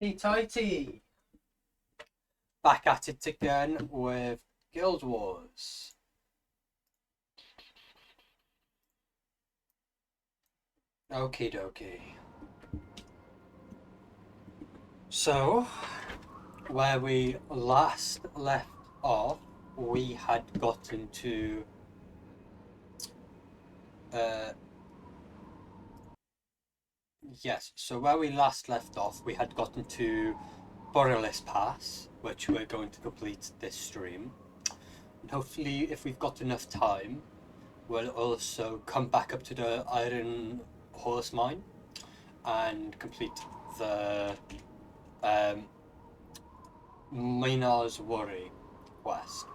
Hey Tighty! Back at it again with Guild Wars. Okie dokie. So, where we last left off, we had gotten to. Uh, yes, so where we last left off, we had gotten to Borlis Pass, which we're going to complete this stream. And hopefully, if we've got enough time, we'll also come back up to the Iron Horse Mine and complete the um, Maynard's Worry quest.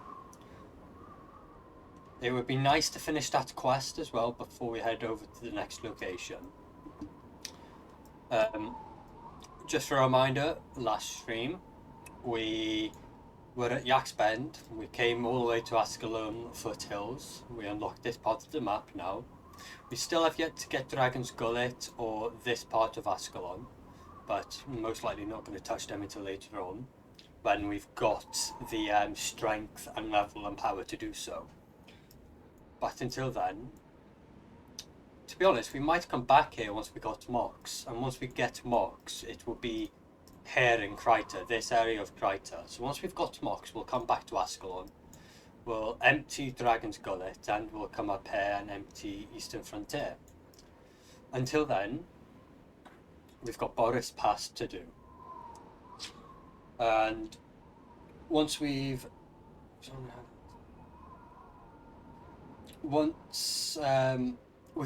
It would be nice to finish that quest as well before we head over to the next location. Um, just a reminder, last stream we were at Yak's Bend. We came all the way to Ascalon Foothills. We unlocked this part of the map now. We still have yet to get Dragon's Gullet or this part of Ascalon, but most likely not going to touch them until later on, when we've got the strength and level and power to do so. But until then, to be honest, we might come back here once we got Mox, and once we get Mox, it will be here in Kryta, this area of Kryta. So once we've got Mox, we'll come back to Ascalon, we'll empty Dragon's Gullet, and we'll come up here and empty Eastern Frontier. Until then, we've got Borlis Pass to do. And once we've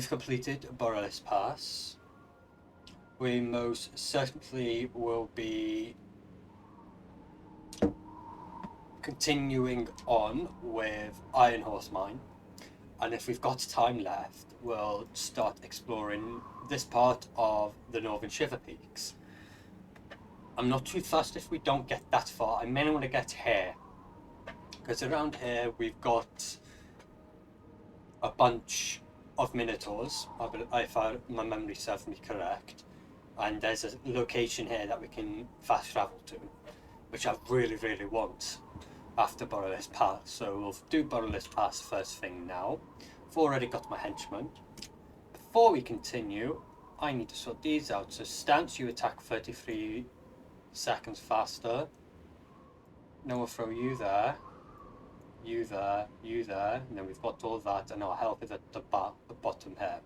completed Borlis Pass, we most certainly will be continuing on with Iron Horse Mine, and if we've got time left, we'll start exploring this part of the Northern Shiver Peaks. I'm not too fussed if we don't get that far. I mainly want to get here, because around here we've got a bunch of Minotaurs, if my memory serves me correct, and there's a location here that we can fast travel to, which I really, really want after Borlis Pass. So we'll do Borlis Pass first thing now. I've already got my henchmen. Before we continue, I need to sort these out. So stance, you attack 33 seconds faster. Then we'll throw you there, you there, you there, and then we've got all that, and our health is at the bottom here.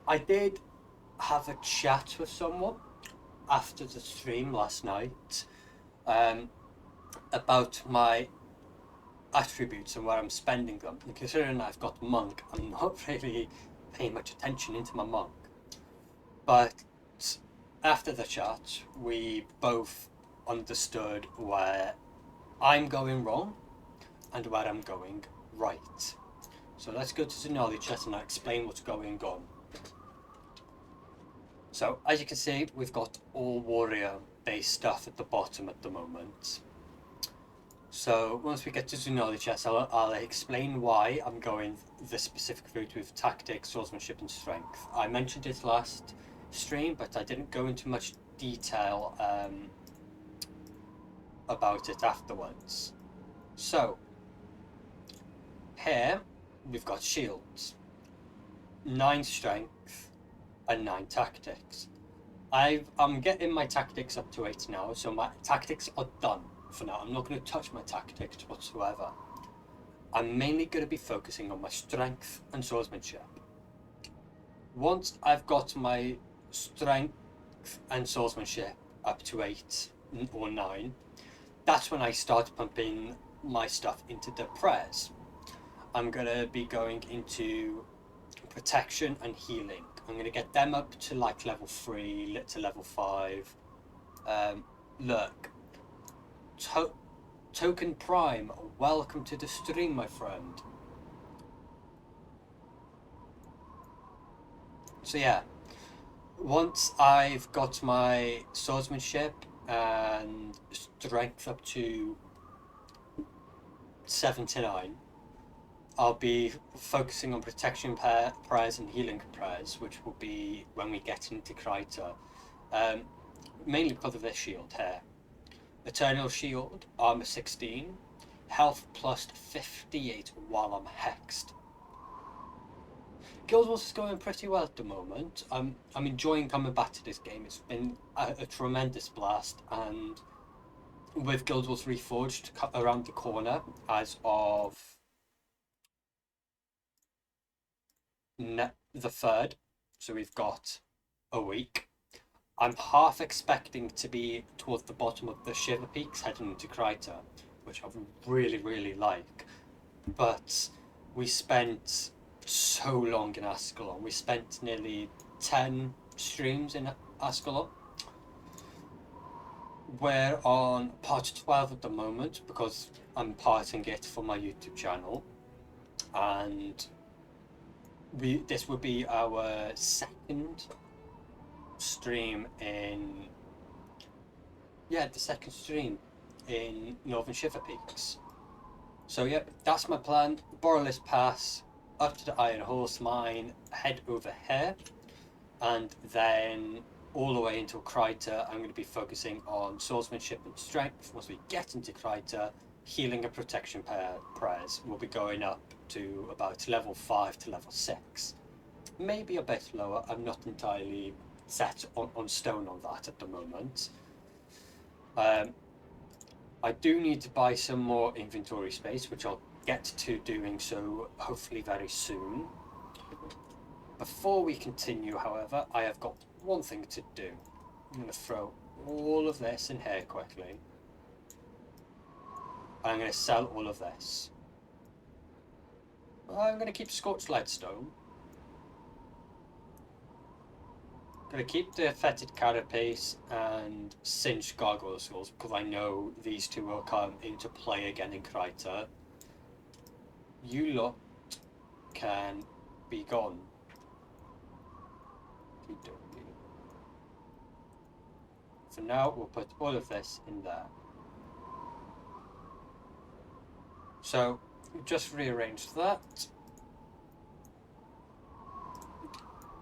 I did have a chat with someone after the stream last night about my attributes and where I'm spending them. And considering I've got monk, I'm not really paying much attention into my monk. But after the chat, we both understood where I'm going wrong and where I'm going right. So let's go to the knowledge chest and I'll explain what's going on. So as you can see, we've got all warrior based stuff at the bottom at the moment. So once we get to the knowledge chest, I'll explain why I'm going the specific route with tactics, swordsmanship and strength. I mentioned it last stream, but I didn't go into much detail about it afterwards. So here we've got shields, 9 strength and 9 tactics. I'm getting my tactics up to 8 now, so my tactics are done for now. I'm not going to touch my tactics whatsoever. I'm mainly going to be focusing on my strength and swordsmanship. Once I've got my strength and swordsmanship up to 8 or 9, that's when I start pumping my stuff into the prayers. I'm going to be going into protection and healing. I'm going to get them up to like level 3 to level 5. Look, Token Prime, welcome to the stream, my friend. So yeah, once I've got my swordsmanship and strength up to 7 to 9, I'll be focusing on protection prayers and healing prayers, which will be when we get into Kryta. mainly because of this shield here. Eternal Shield, armor 16, health plus 58 while I'm hexed. Guild Wars is going pretty well at the moment. I'm enjoying coming back to this game. It's been a tremendous blast, and with Guild Wars Reforged around the corner as of the 3rd, so we've got a week. I'm half expecting to be towards the bottom of the Shiver Peaks heading into Kryta, which I really, really like. But we spent so long in Ascalon. We spent nearly 10 streams in Ascalon. We're on part 12 at the moment because I'm parting it for my YouTube channel. And this will be our second stream in... Yeah, the second stream in Northern Shiver Peaks. So yeah, that's my plan. Borlis Pass, up to the Iron Horse Mine, head over here, and then all the way into Kryta. I'm going to be focusing on swordsmanship and strength. Once we get into Kryta, healing and protection prayers will be going up to about level 5 to level 6. Maybe a bit lower. I'm not entirely set on stone on that at the moment. I do need to buy some more inventory space, which I'll get to doing so hopefully very soon. Before we continue, however, I have got one thing to do. I'm going to throw all of this in here quickly. I'm going to sell all of this. I'm going to keep Scorched Leadstone. I'm going to keep the Fetid Carapace and Singed Gargoyle Skulls because I know these two will come into play again in Kryta. You lot can be gone. For now, we'll put all of this in there. So, just rearrange that.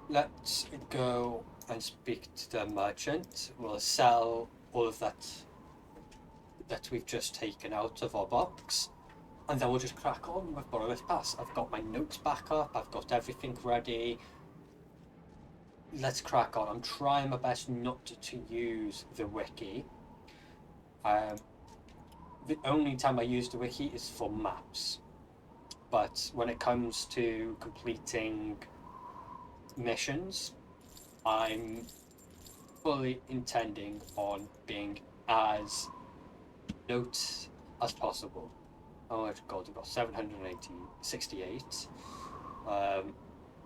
Let's go and speak to the merchant. We'll sell all of that we've just taken out of our box, and then we'll just crack on with Borlis Pass. I've got my notes back up, I've got everything ready. Let's crack on. I'm trying my best not to use the wiki. The only time I use the wiki is for maps, but when it comes to completing missions, I'm fully intending on being as notes as possible. Oh my god, I've got 768.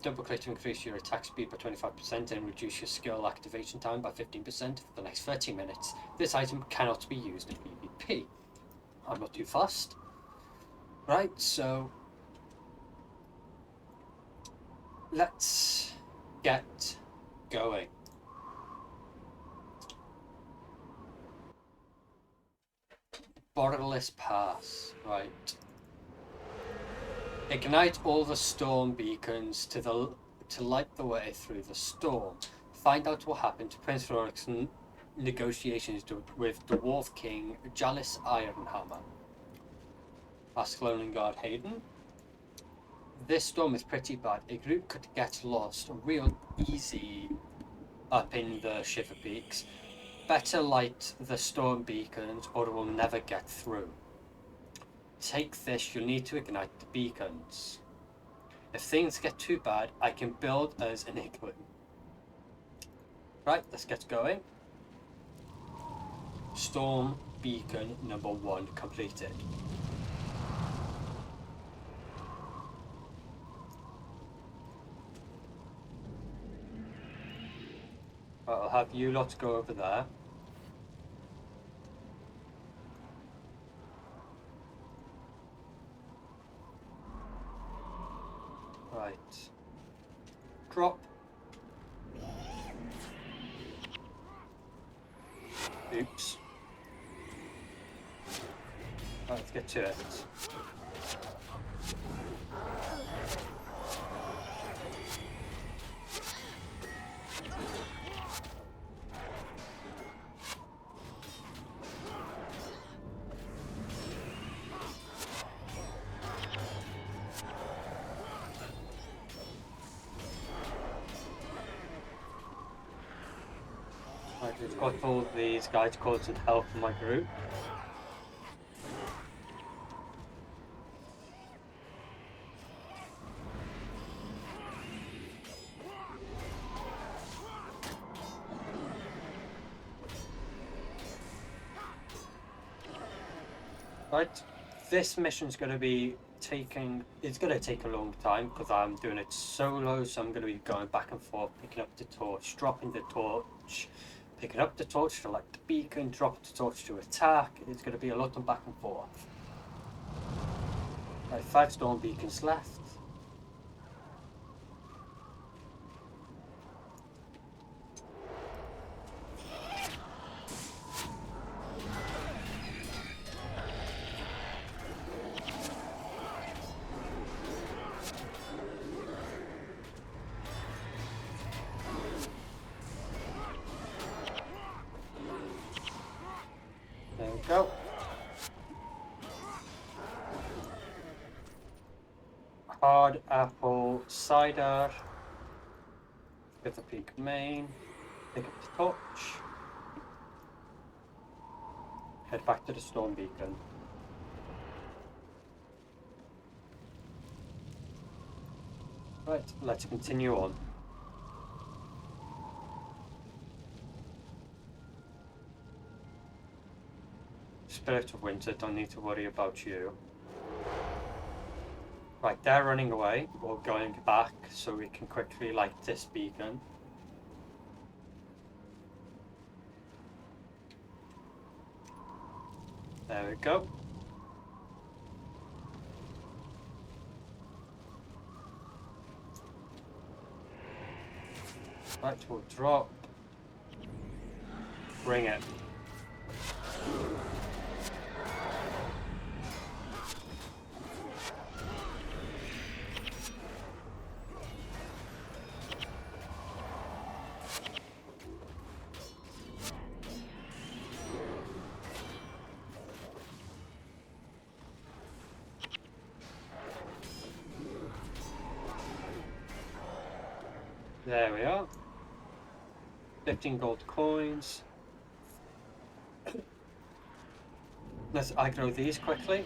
Double click to increase your attack speed by 25% and reduce your skill activation time by 15% for the next 30 minutes. This item cannot be used in PvP. I'm not too fussed. Right, so let's get going. Borlis Pass, right. Ignite all the storm beacons to light the way through the storm. Find out what happened to Prince Rorik's negotiations with Dwarf King Jalis Ironhammer. Ask Loningard Hayden. This storm is pretty bad. A group could get lost real easy up in the Shiver Peaks. Better light the storm beacons or it will never get through. Take this, you'll need to ignite the beacons. If things get too bad, I can build us an igloo. Right, let's get going. Storm beacon number 1 completed. Right, I'll have you lot go over there. Right. Drop. Oops. Right, let's get to it. Right, we've got all these guys called some help from my group. Right, this mission's going to be it's going to take a long time because I'm doing it solo, so I'm going to be going back and forth, picking up the torch, dropping the torch, picking up the torch to light the beacon, drop the torch to attack. It's going to be a lot of back and forth. Right, 5 storm beacons left. There we go. Hard apple cider. Get the peak main. Pick up the torch. Head back to the storm beacon. Right, let's continue on. Spirit of Winter, don't need to worry about you. Right, they're running away. We're going back so we can quickly light this beacon. There we go. Right, we'll drop. Bring it. There we are. 15 gold coins. Let's aggro these quickly.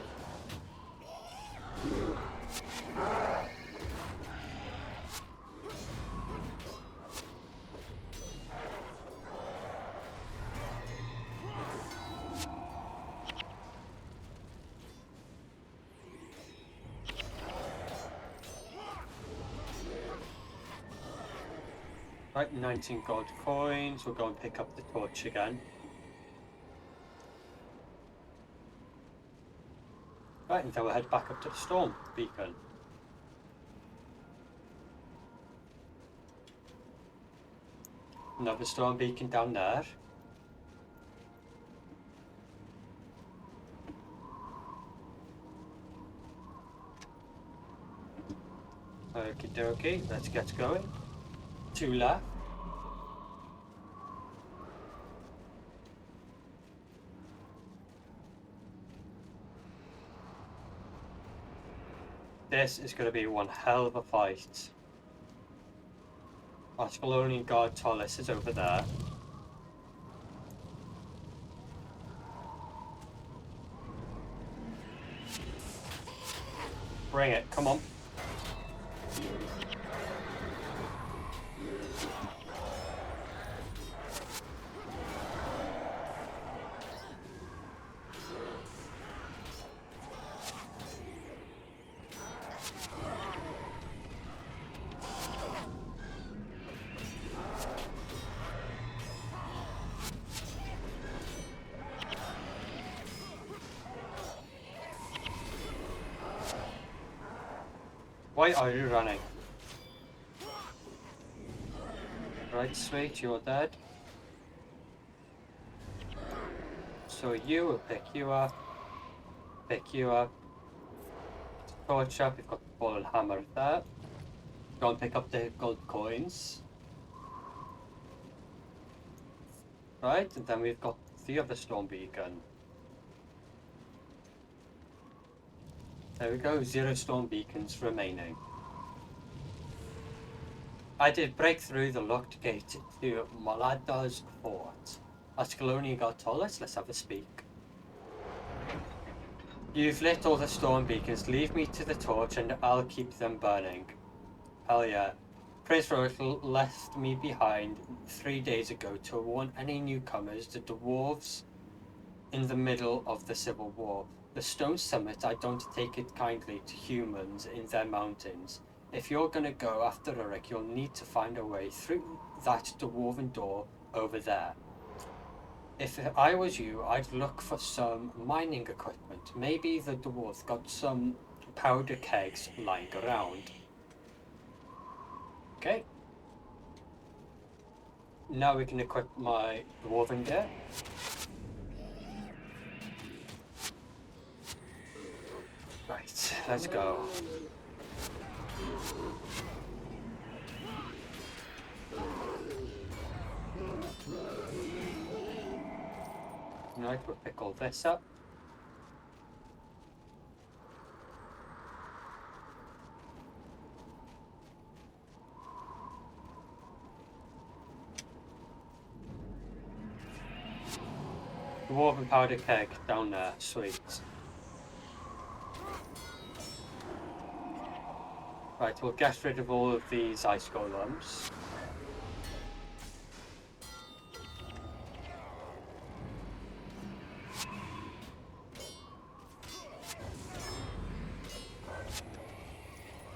Right, 19 gold coins. We'll go and pick up the torch again. Right, and then we'll head back up to the storm beacon. Another storm beacon down there. Okie dokie, let's get going. 2 left. This is going to be one hell of a fight. Archbalonian guard Borlis is over there. Bring it, come on. Why are you running? Right, sweet, you're dead. So you will pick you up. Pick you up. Torch up, we've got the ball and hammer there. Go and pick up the gold coins. Right, and then we've got the other storm beacon. There we go, 0 storm beacons remaining. I did break through the locked gate to Malada's fort. Ascalonian got told us, let's have a speak. You've lit all the storm beacons. Leave me to the torch and I'll keep them burning. Hell yeah. Prince Royal left me behind 3 days ago to warn any newcomers, the dwarves in the middle of the civil war. The Stone Summit, I don't take it kindly to humans in their mountains. If you're gonna go after Uruk, you'll need to find a way through that dwarven door over there. If I was you, I'd look for some mining equipment. Maybe the dwarves got some powder kegs lying around. Okay. Now we can equip my dwarven gear. Right, let's go. Right, we'll pick all this up. Dwarven powder keg down there, sweet. Right, we'll get rid of all of these ice golems.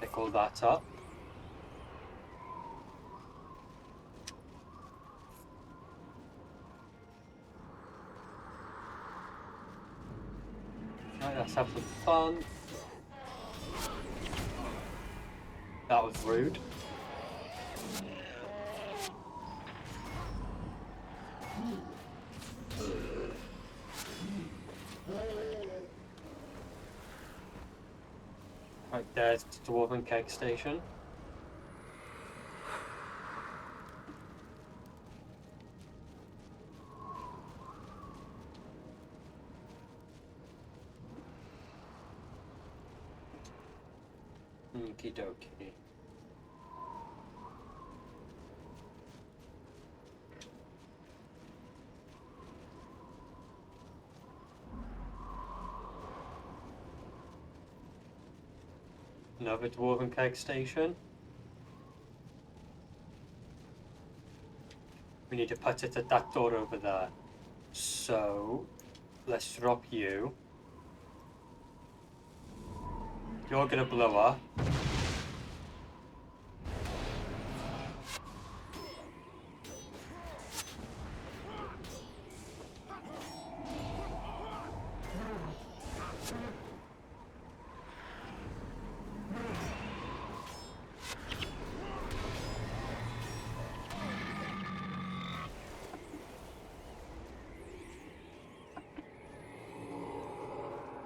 Pick all that up. Right, let's have some fun. That was rude. Right, there's the Dwarven Keg Station. Okie dokie. Another Dwarven Keg Station. We need to put it at that door over there. So, let's drop you. You're gonna blow up.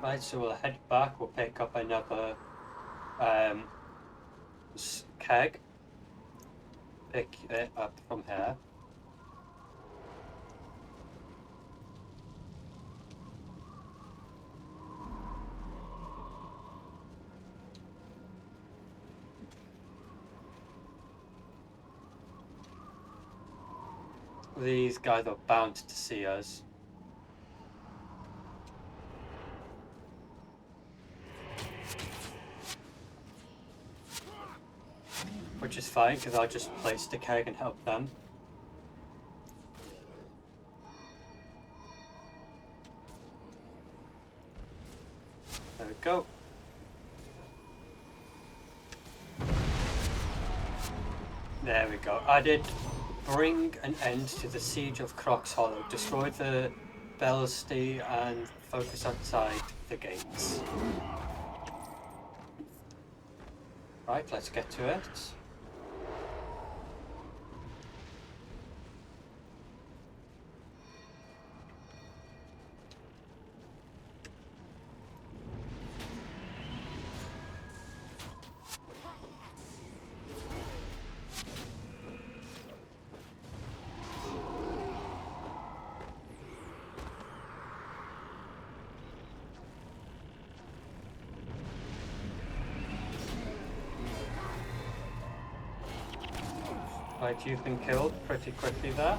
Right, so we'll head back, we'll pick up another keg. Pick it up from here. These guys are bound to see us. Which is fine, because I'll just place the keg and help them. There we go. There we go. I did bring an end to the siege of Croc's Hollow. Destroy the Bellstay and focus outside the gates. Right, let's get to it. Right, you've been killed pretty quickly there.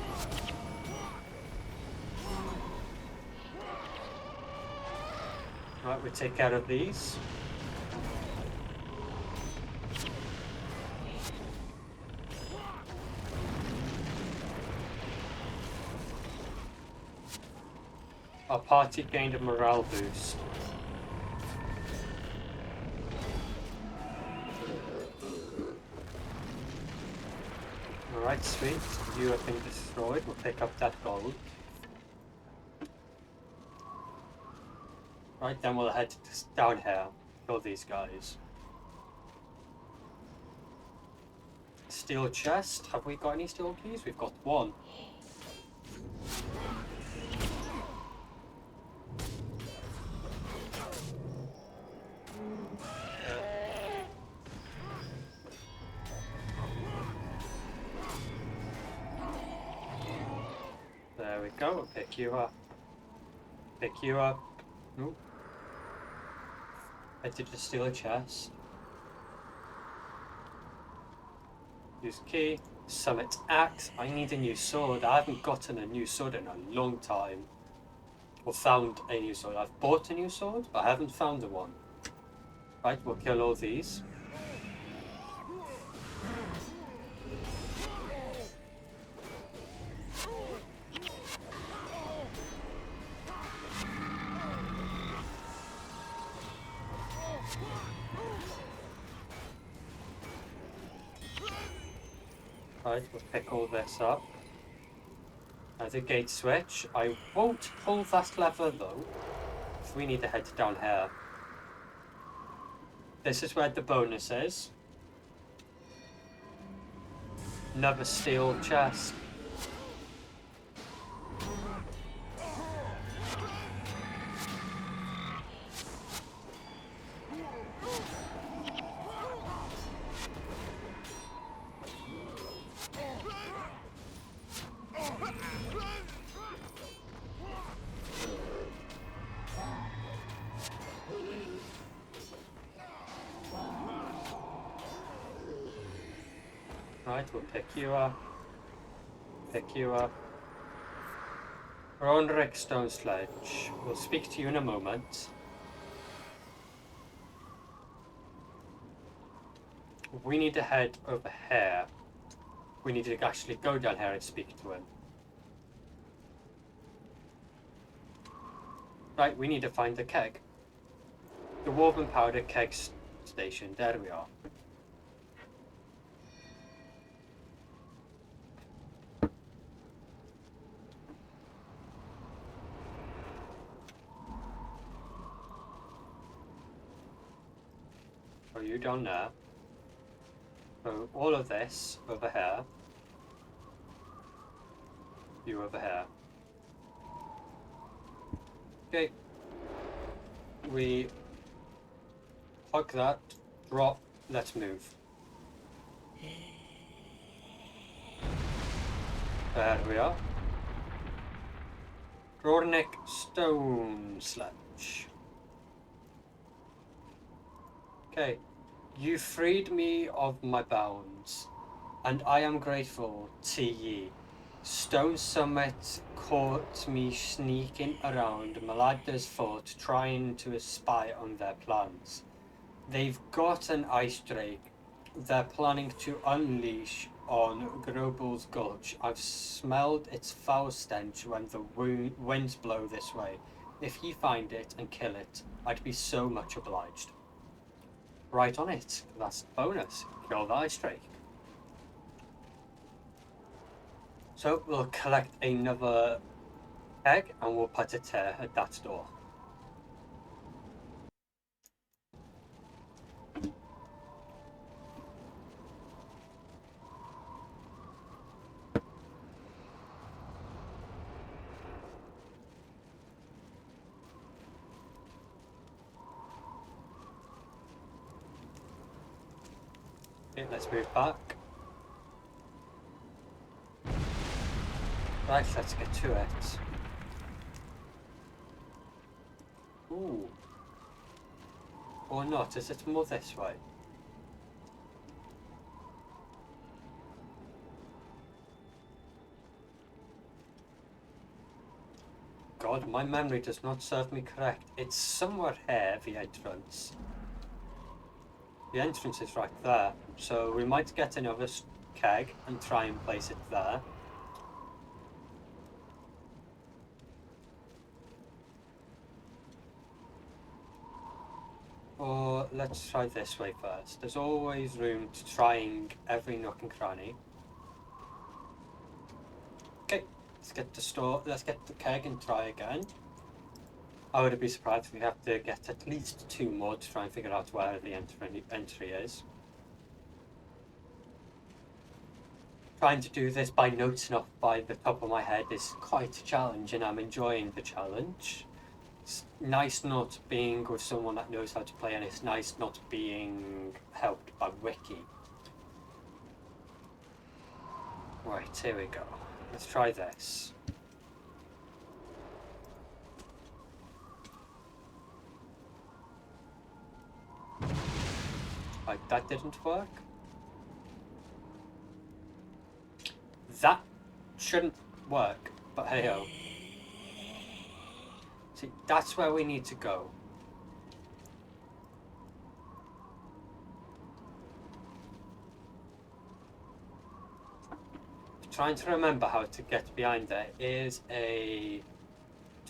Right, we take care of these. Our party gained a morale boost. Alright, sweet. You have been destroyed. We'll pick up that gold. Right, then we'll head down here. Kill these guys. Steel chest. Have we got any steel keys? We've got one. There we go. We'll pick you up. Pick you up. Nope. Head to the steel chest. Use key. Summit axe. I need a new sword. I haven't gotten a new sword in a long time. Or found a new sword. I've bought a new sword, but I haven't found the one. Right, we'll kill all these. Right, we'll pick all this up. There's a gate switch. I won't pull that lever though, if we need to head down here. This is where the bonus is. Another steel chest. Right, we'll pick you up. Pick you up. We're on Rick's stone sledge. We'll speak to you in a moment. We need to head over here. We need to actually go down here and speak to him. Right, we need to find the keg. The woven powder keg station. There we are. Are you down there? So all of this over here. You over here. Okay. We hug that, drop, let's move. There we are. Rornick stone sledge. Okay. You freed me of my bounds, and I am grateful to ye. Stone Summit caught me sneaking around Malada's fort trying to spy on their plans. They've got an ice drake they're planning to unleash on Grobel's Gulch. I've smelled its foul stench when the winds blow this way. If ye find it and kill it, I'd be so much obliged. Right on it. That's the bonus. Kill the ice drake. So we'll collect another egg and we'll put it here at that door. Okay, let's move back. Right, let's get to it. Ooh. Or not, is it more this way? god, my memory does not serve me correct. It's somewhere here, the entrance. The entrance is right there. So we might get another keg and try and place it there. Or let's try this way first. There's always room to trying every nook and cranny. Okay, let's get the keg and try again. I wouldn't be surprised if we have to get at least 2 more to try and figure out where the entry is. Trying to do this by notes off by the top of my head is quite a challenge, and I'm enjoying the challenge. It's nice not being with someone that knows how to play, and it's nice not being helped by Wiki. Right, here we go. Let's try this. Right, that didn't work. That shouldn't work, but hey ho. See, that's where we need to go. Trying to remember how to get behind there is a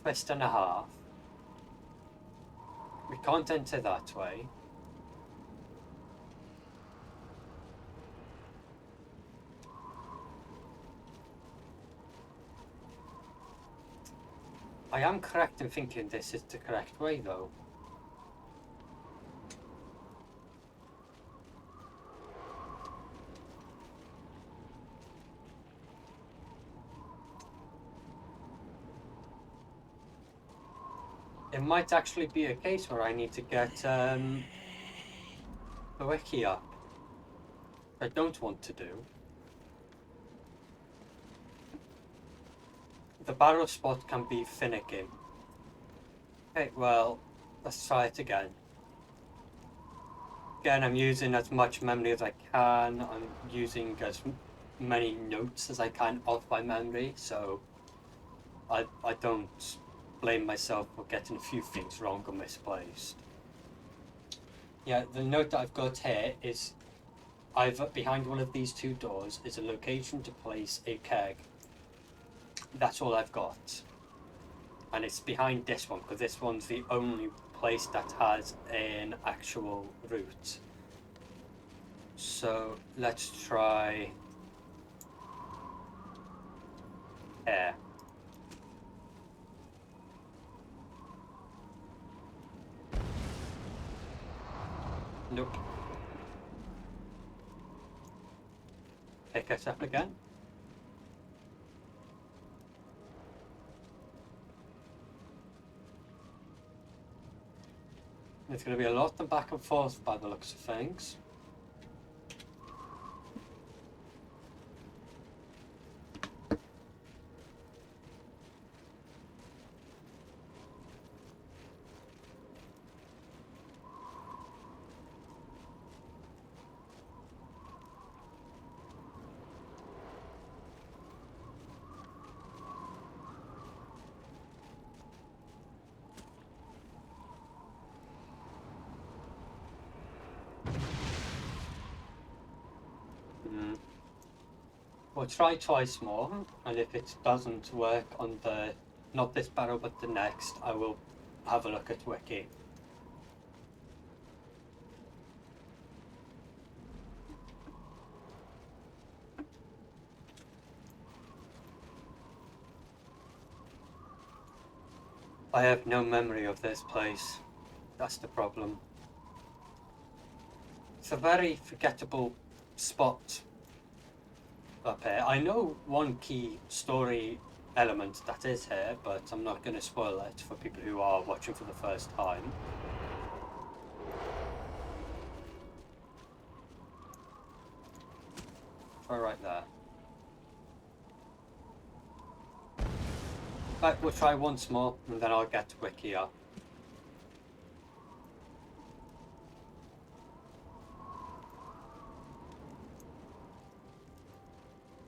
twist and a half. We can't enter that way. I am correct in thinking this is the correct way, though. It might actually be a case where I need to get the wiki up. I don't want to do. The barrel spot can be finicky. Okay, well, let's try it again. Again, I'm using as much memory as I can. I'm using as many notes as I can of my memory, so I don't blame myself for getting a few things wrong or misplaced. Yeah, the note that I've got here is either behind one of these 2 doors is a location to place a keg. That's all I've got. And it's behind this one, because this one's the only place that has an actual route. So let's try here. Nope. Pick us up again. There's going to be a lot of back and forth by the looks of things. We'll try twice more, and if it doesn't work on the, not this barrel but the next, I will have a look at Wiki. I have no memory of this place. That's the problem. It's a very forgettable spot up here. I know one key story element that is here, but I'm not going to spoil it for people who are watching for the first time. Try right there. Right, we'll try once more, and then I'll get Wiki up.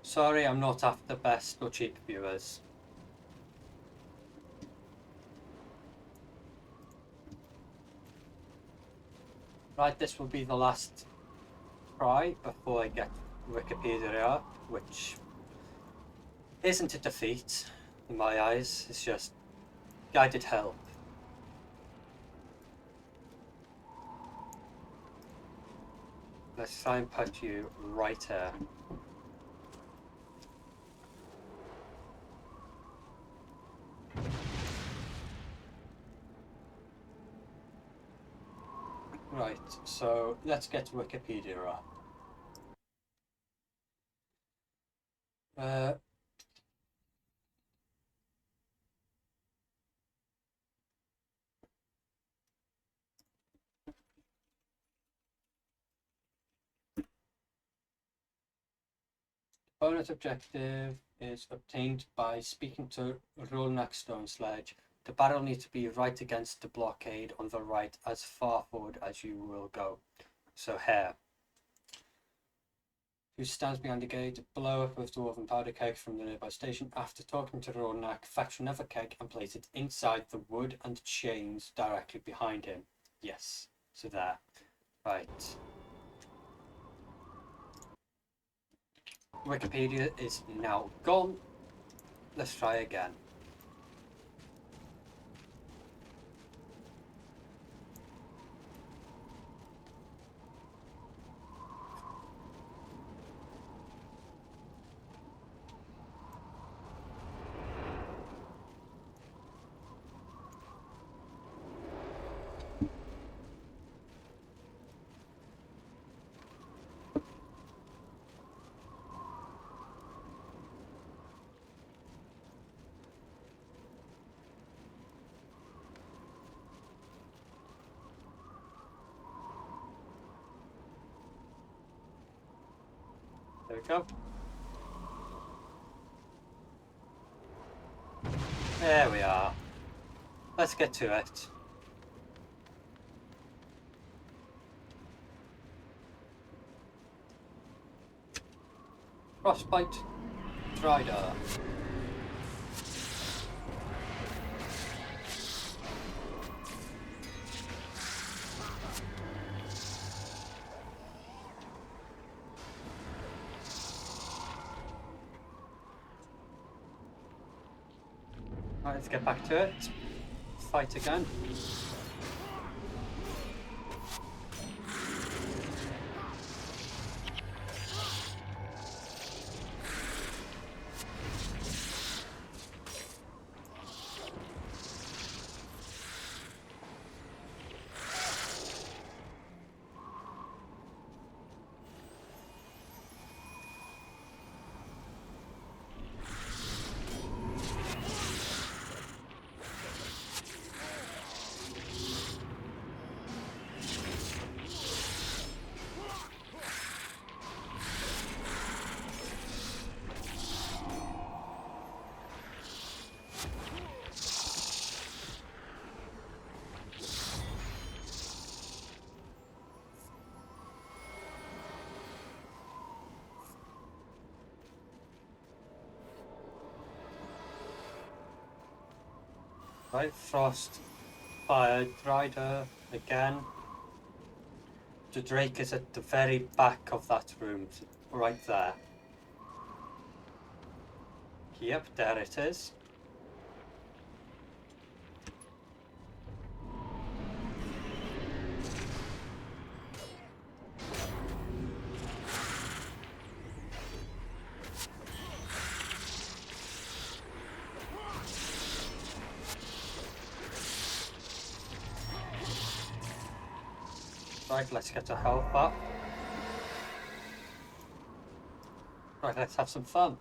Sorry, I'm not after best or cheap viewers. Right, this will be the last try before I get Wikipedia up, which isn't a defeat in my eyes, it's just guided help. Let's try and put you right here. Right, so let's get Wikipedia up. Bonus objective is obtained by speaking to Rolnak Stone Sledge. The barrel needs to be right against the blockade on the right, as far forward as you will go. So here. Who stands behind the gate, blow up with dwarven powder kegs from the nearby station. After talking to Rolnak, fetch another keg and place it inside the wood and chains directly behind him. Yes, so there. Right. Wikipedia is now gone. Let's try again. There we go. There we are. Let's get to it. Frostbite Strider. Right, let's get back to it. Fight again. Right, Frost Fire Rider again. The Drake is at the very back of that room, right there. Yep, there it is. Right, let's get our health up. Right, let's have some fun.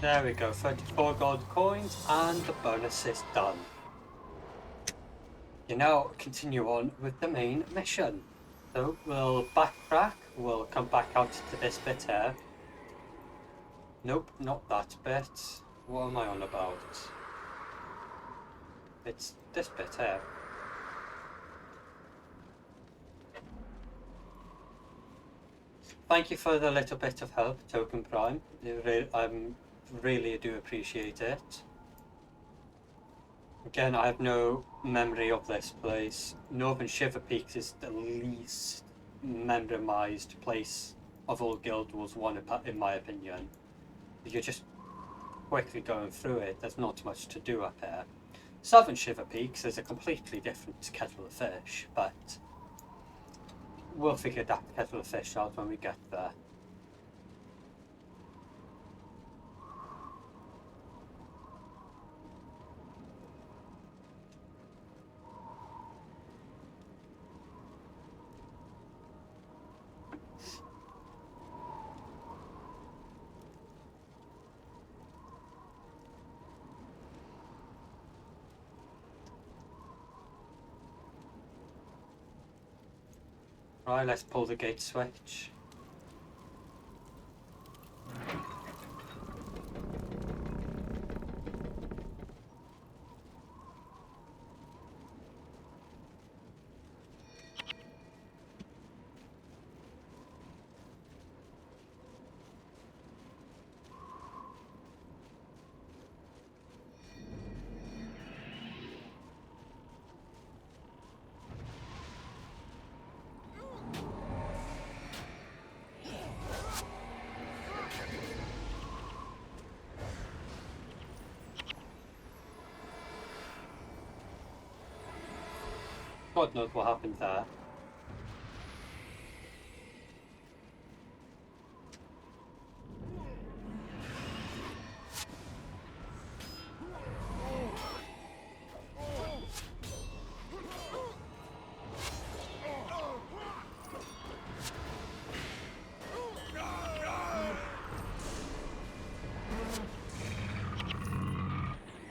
There we go, 34 gold coins, and the bonus is done. You now continue on with the main mission. So we'll backtrack, we'll come back out to this bit here. Nope, not that bit. What am I on about? It's this bit here. Thank you for the little bit of help, Token Prime. I really do appreciate it. Again, I have no memory of this place. Northern Shiver Peaks is the least memorized place of all Guild Wars 1, in my opinion. You're just quickly going through it. There's not much to do up here. Southern Shiver Peaks is a completely different kettle of fish, but we'll figure that kettle of fish out when we get there. Right, let's pull the gate switch. God knows what happened there.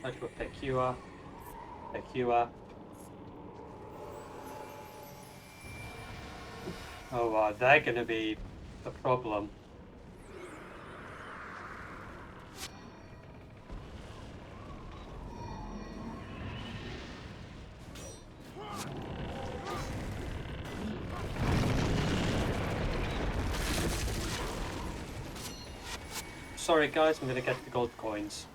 Let's go pick you up. Pick you up. Oh wow, they're gonna be the problem. Sorry guys, I'm gonna get the gold coins.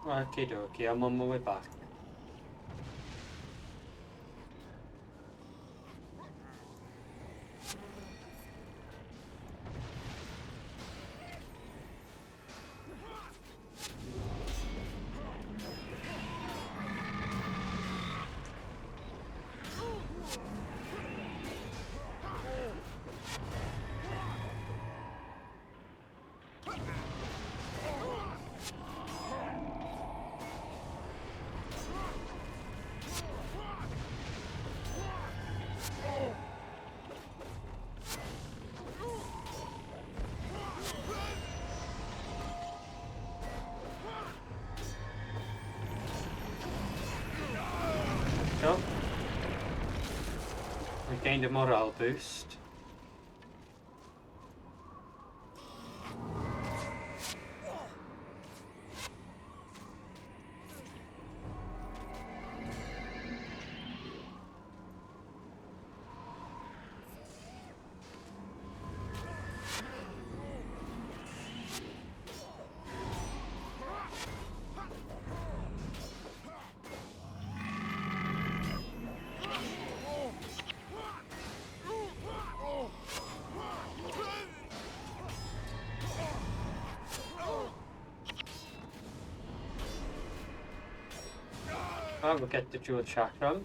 Okie dokie, I'm on my way back. Go. I gained a morale boost. I will get the jewel chakram.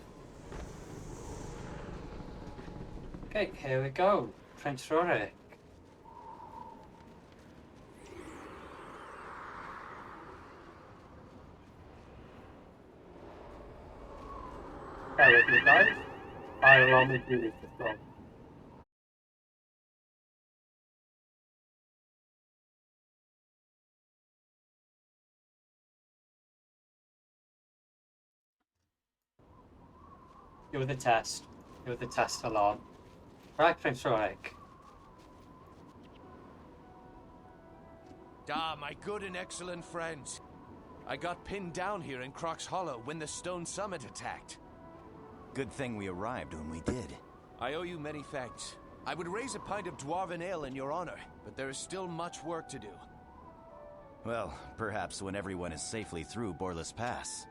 Okay, here we go. Prince Rorik. Bear with me guys. I'll allow me to do this as well. You're the test. You're the test alarm. Right, Prince Rorik. Ah, my good and excellent friends. I got pinned down here in Croc's Hollow when the Stone Summit attacked. Good thing we arrived when we did. I owe you many thanks. I would raise a pint of dwarven ale in your honor, but there is still much work to do. Well, perhaps when everyone is safely through Borlis Pass.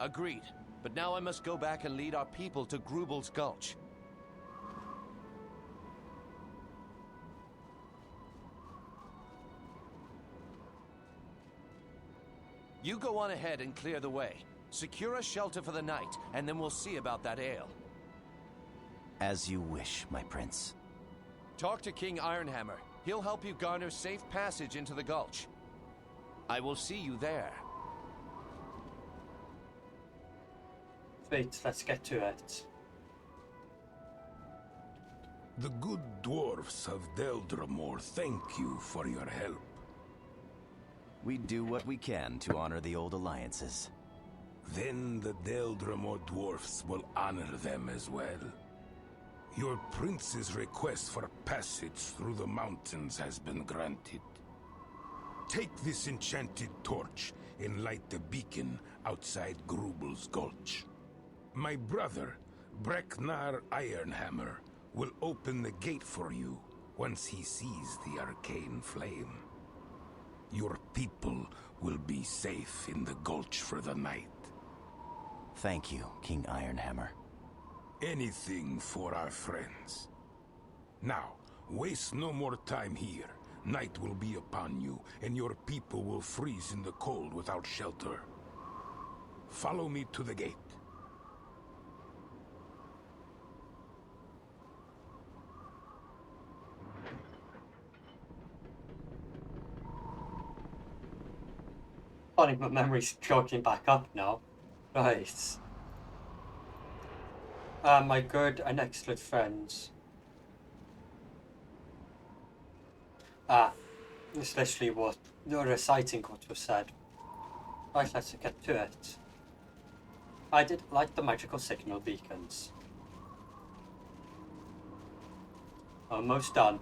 Agreed. But now I must go back and lead our people to Grubel's Gulch. You go on ahead and clear the way. Secure a shelter for the night, and then we'll see about that ale. As you wish, my prince. Talk to King Ironhammer. He'll help you garner safe passage into the Gulch. I will see you there. Wait, let's get to it. The good dwarfs of Deldramore thank you for your help. We do what we can to honor the old alliances. Then the Deldramore dwarfs will honor them as well. Your prince's request for passage through the mountains has been granted. Take this enchanted torch and light the beacon outside Grubel's Gulch. My brother, Breknar Ironhammer, will open the gate for you once he sees the arcane flame. Your people will be safe in the Gulch for the night. Thank you, King Ironhammer. Anything for our friends. Now, waste no more time here. Night will be upon you, and your people will freeze in the cold without shelter. Follow me to the gate. Funny, my memory's jogging back up now. Right. My good and excellent friends. It's literally what you're reciting what was said. Right, let's get to it. I did like the magical signal beacons. Almost done.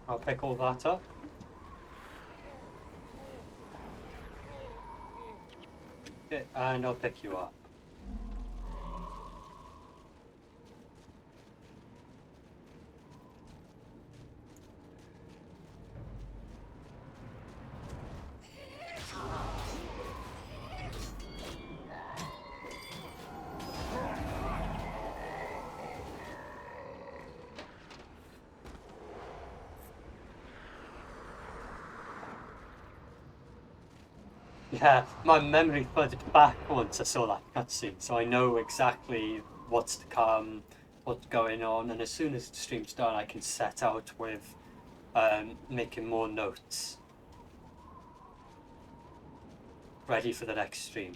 I'll pick all that up. Okay, and I'll pick you up. Yeah, my memory flooded back once I saw that cutscene, so I know exactly what's to come, what's going on, and as soon as the stream's done, I can set out with making more notes. Ready for the next stream.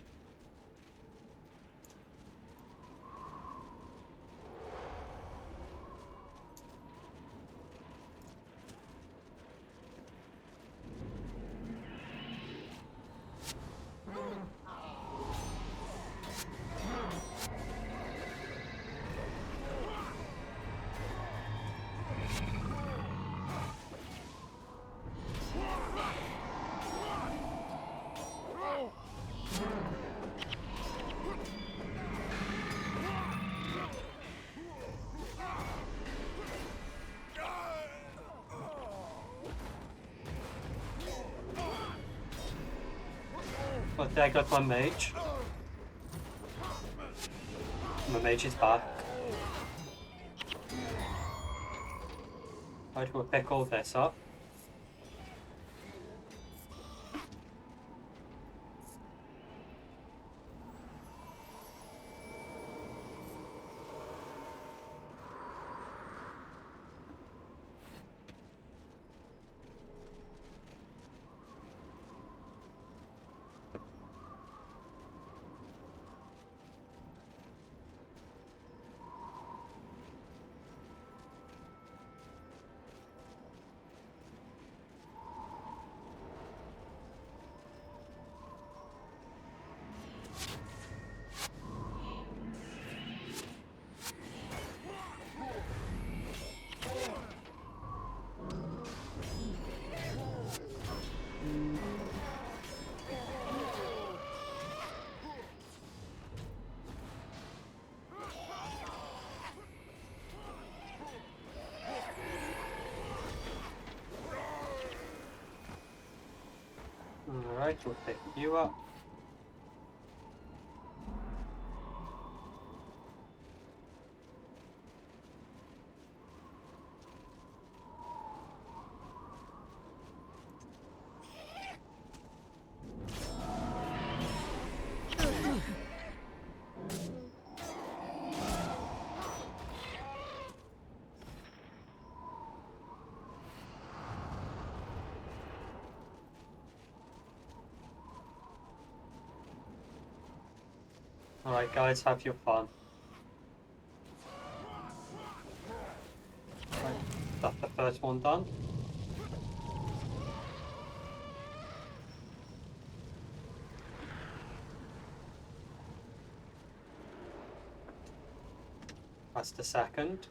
But there I got my mage. My mage is back. Right, we'll pick all this up. Alright, we'll pick you up. Alright guys, have your fun. Right, that's the first one done. That's the second.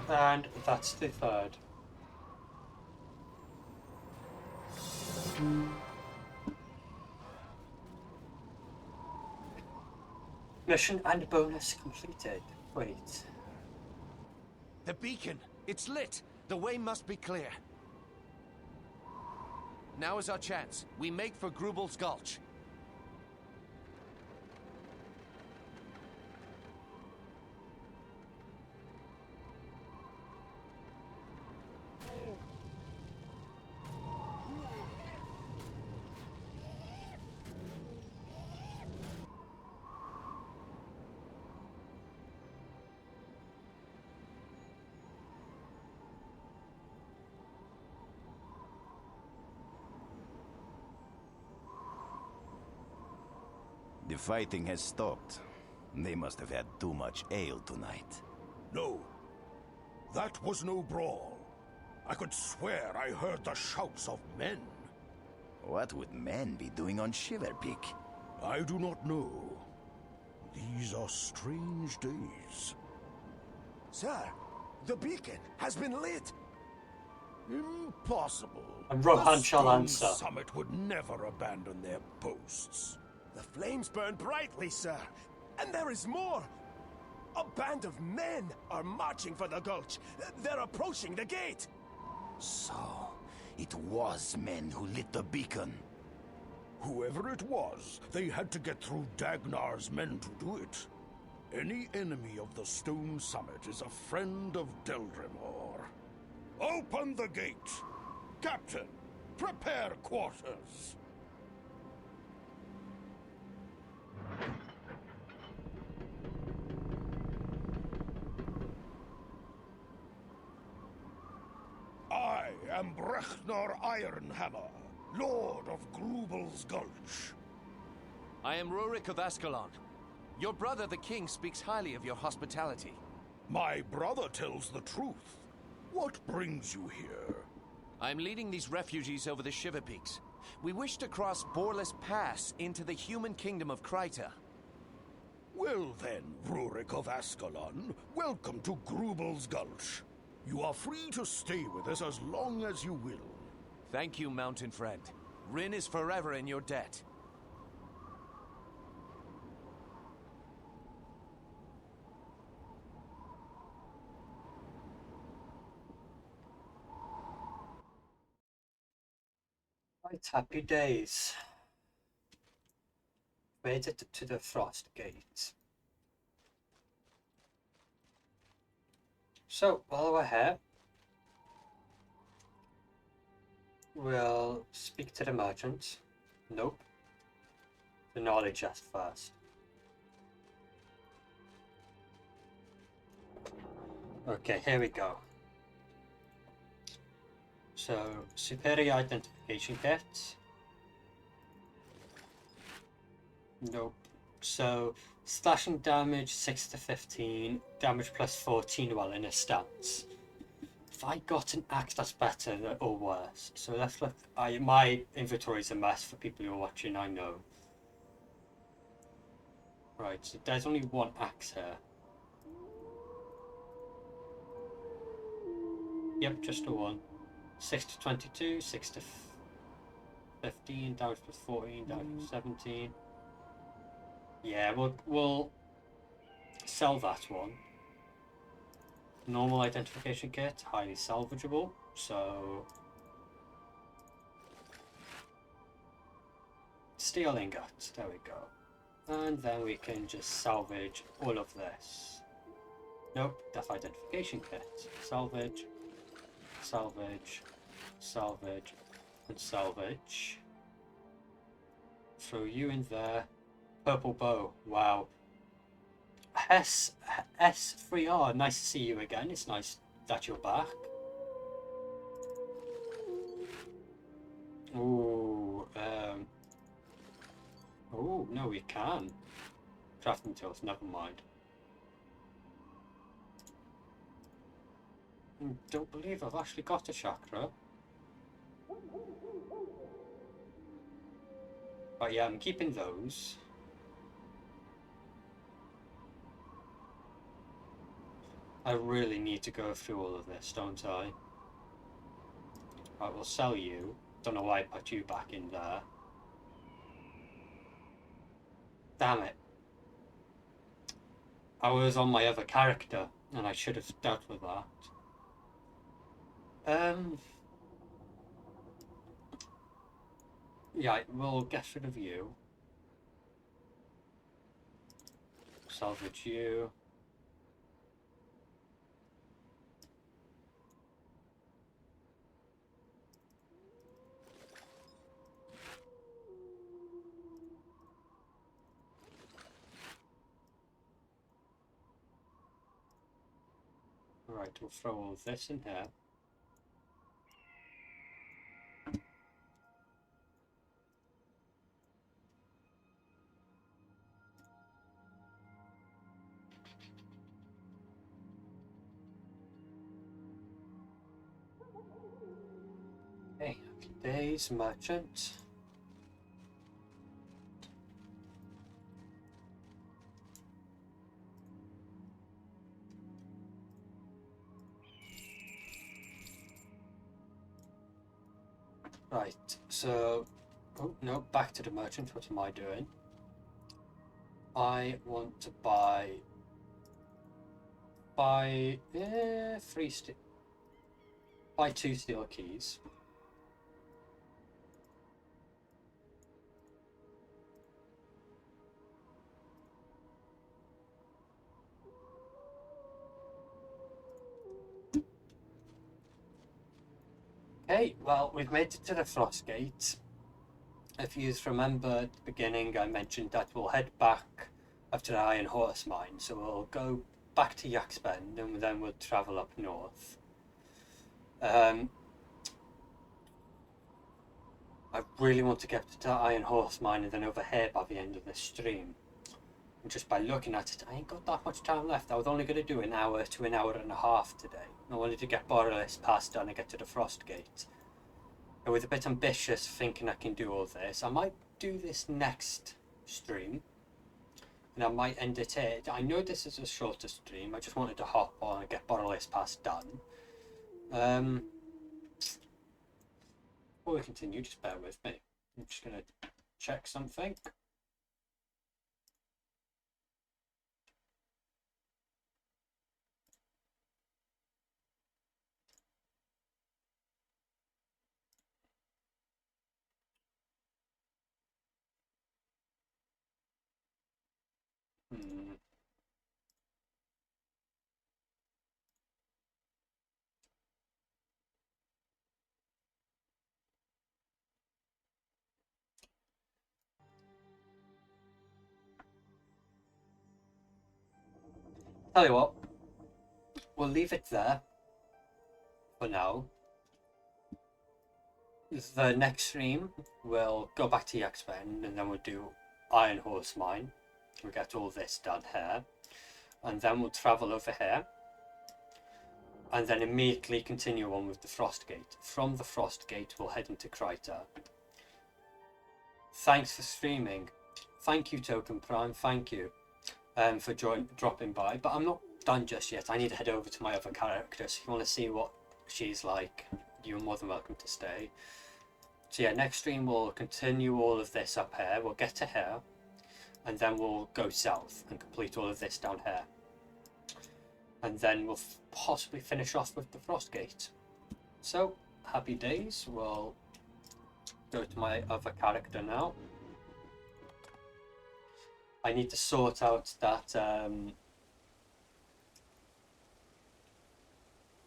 And that's the third. Mission and bonus completed. Wait. The beacon! It's lit! The way must be clear. Now is our chance. We make for Grubel's Gulch. The fighting has stopped. They must have had too much ale tonight. No. That was no brawl. I could swear I heard the shouts of men. What would men be doing on Shiverpeak? I do not know. These are strange days. Sir, the beacon has been lit. Impossible. And Rohan The shall Stone answer. Summit would never abandon their posts. The flames burn brightly, sir. And there is more. A band of men are marching for the gulch. They're approaching the gate. So, it was men who lit the beacon. Whoever it was, they had to get through Dagnar's men to do it. Any enemy of the Stone Summit is a friend of Deldrimor. Open the gate! Captain, prepare quarters! I am Brechnor Ironhammer, Lord of Grubel's Gulch. I am Rurik of Ascalon. Your brother, the king, speaks highly of your hospitality. My brother tells the truth. What brings you here? I'm leading these refugees over the Shiver Peaks. We wish to cross Borlis Pass into the human kingdom of Kryta. Well then, Rurik of Ascalon, welcome to Grubel's Gulch. You are free to stay with us as long as you will. Thank you, mountain friend. Rin is forever in your debt. Right, happy days. Made it to the Frost Gate. So, while we're here, we'll speak to the merchant. Nope. The knowledge chest first. Okay, here we go. So, superior identification kit. Nope. So, slashing damage 6 to 15, damage plus 14 while in a stance. If I got an axe, that's better or worse. So let's look. My inventory is a mess for people who are watching, I know. Right, so there's only one axe here. Yep, just the one. 6 to 22, 6 to 15, damage plus 14, damage plus 17. Yeah, we'll sell that one. Normal identification kit, highly salvageable, so steel ingot, there we go. And then we can just salvage all of this. Nope, death identification kit. Salvage, salvage, salvage, and salvage. Throw you in there. Purple bow, wow. S3R, nice to see you again. It's nice that you're back. Ooh, oh, no, we can. Crafting tools, never mind. Don't believe I've actually got a chakra. But yeah, I'm keeping those. I really need to go through all of this, don't I? Right, we'll sell you. Don't know why I put you back in there. Damn it. I was on my other character, and I should have dealt with that. Yeah, we'll get rid of you. Salvage you. Right, we'll throw all this in here. Okay, today's merchant. Right, so, oh no, back to the merchant. What am I doing? I want to buy 2 steel keys. Okay, well, we've made it to the Frost Gate. If you remember at the beginning, I mentioned that we'll head back after the Iron Horse Mine. So we'll go back to Yaxbend and then we'll travel up north. I really want to get to the Iron Horse Mine and then over here by the end of this stream. And just by looking at it, I ain't got that much time left. I was only going to do an hour to an hour and a half today. I wanted to get Borlis past done and get to the Frost Gate. I was a bit ambitious thinking I can do all this. I might do this next stream. And I might end it here. I know this is a shorter stream. I just wanted to hop on and get Borlis past done. Before we continue, just bear with me. I'm just going to check something. Tell you what, we'll leave it there for now. The next stream, we'll go back to Yaxbend and then we'll do Iron Horse Mine. We'll get all this done here. And then we'll travel over here. And then immediately continue on with the Frost Gate. From the Frost Gate, we'll head into Kryta. Thanks for streaming. Thank you, Token Prime. Thank you for dropping by. But I'm not done just yet. I need to head over to my other character. So if you want to see what she's like, you're more than welcome to stay. So yeah, next stream we'll continue all of this up here. We'll get to here, and then we'll go south and complete all of this down here. And then we'll possibly finish off with the Frost Gate. So, happy days. We'll go to my other character now. I need to sort out that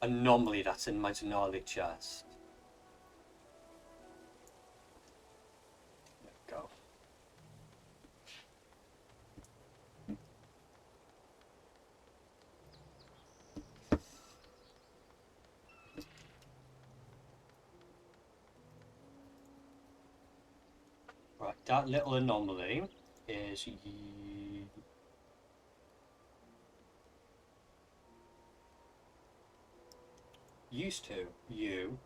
anomaly that's in my Denali chest. There we go. Right, that little anomaly is used to you.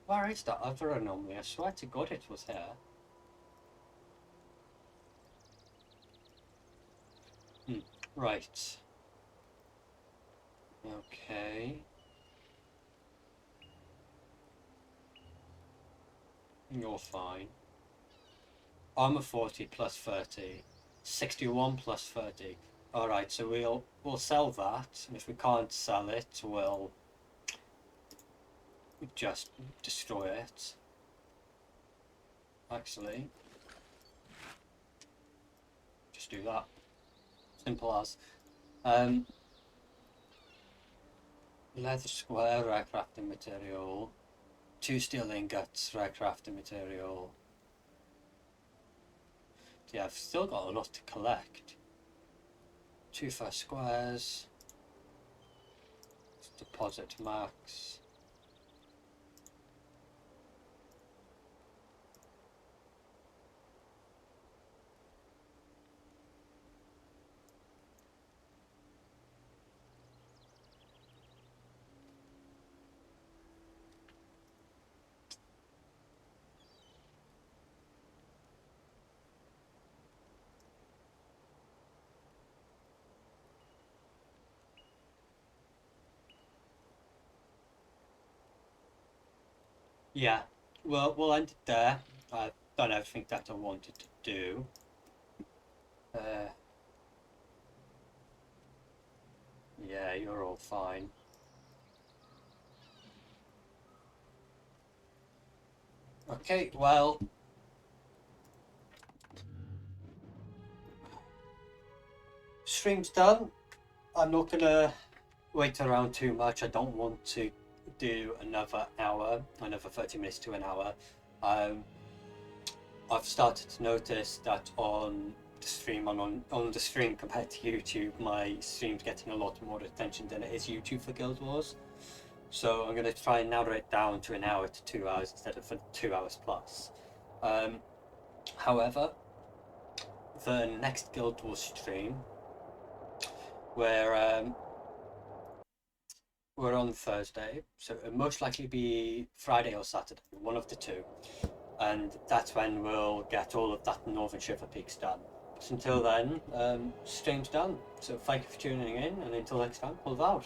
Where is that other anomaly? I swear to God it was here. Right. Okay. You're fine. Armor 40 plus 30. 61 plus 30. Alright, so we'll sell that, and if we can't sell it, we'll just destroy it. Actually, just do that. Simple as. Leather square, rare crafting material. 2 steel ingots, rare crafting material. Yeah, I've still got a lot to collect. 2 first squares. Deposit max. Yeah, well, we'll end it there. I've done everything that I wanted to do. Yeah, you're all fine. Okay, well, stream's done. I'm not gonna wait around too much. I don't want to do another hour, another 30 minutes to an hour. I've started to notice that on the stream, on the stream compared to YouTube, my stream's getting a lot more attention than it is YouTube for Guild Wars. So I'm going to try and narrow it down to an hour to 2 hours instead of 2 hours plus. However, the next Guild Wars stream, we're on Thursday, so it'll most likely be Friday or Saturday, one of the two. And that's when we'll get all of that Northern Shiver Peaks done. But until then, stream's done. So thank you for tuning in, and until next time, we'll out.